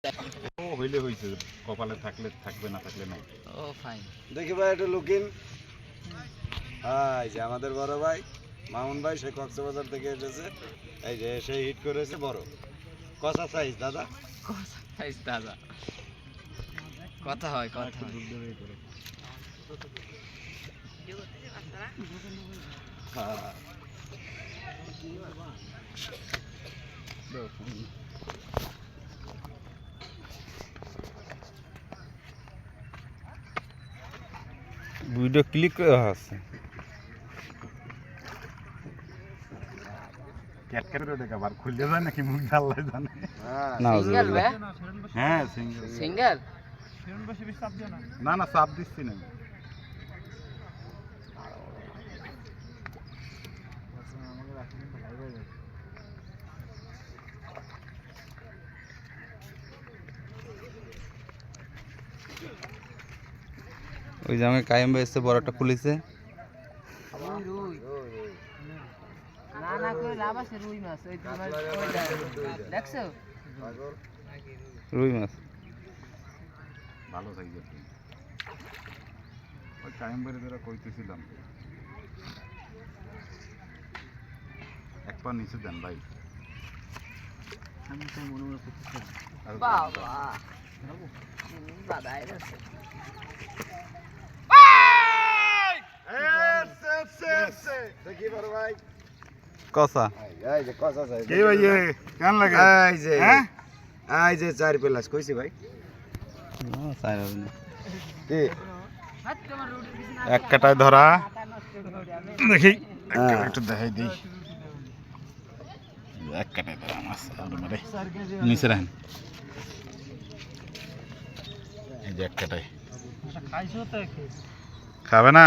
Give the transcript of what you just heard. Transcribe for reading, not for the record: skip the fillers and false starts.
ও হইলে হইছে, কপালে থাকলে থাকবে, না থাকলে নাই। ও ফাইন। দেখি ভাই একটু লুকিন। এই যে আমাদের বড় ভাই মামুন ভাই, সে কক্সবাজার থেকে এসেছে। এই যে সে হিট করেছে বড় কষা সাইজ দাদা। কথা খাইস দাদা, কথা হয় কথা হয়। হ্যাঁ ভিডিও ক্লিক করে আছে, ক্যাটকেট করে দেখা বার খুললে যায় নাকি মুখ ঢাললে জানে না। সিঙ্গেল বে? হ্যাঁ সিঙ্গেল। সিঙ্গেল? না না চাপ দিচ্ছি না। ওই যে আমাকে কায়েম ভাই এসে বড়টা খুলেছে। রুই না না করে লাভ আছে, রুই মাছ ওই তোমার দেখছো? রুই মাছ ভালো সাইজের। ওই টাইম বেড়ে ধরে কইতেছিলাম এক পা নিচে দেন ভাই। আমি তো মনে মনে করতেছিলাম আর বাবা বাবা এসে দেখি বড় ভাই কষা। এই যে কষা সাইজ। কে ভাই কেন লাগে? এই যে হ্যাঁ এই যে 4 প্লাস কইছি ভাই। চাই হবে না। কি এক কাটায় ধরা দেখি, একটু দেখাই দিই। এক কাটায় ধরা মাছ মানে নিচে রাখেন। এই যে এক কাটায় খাবে না।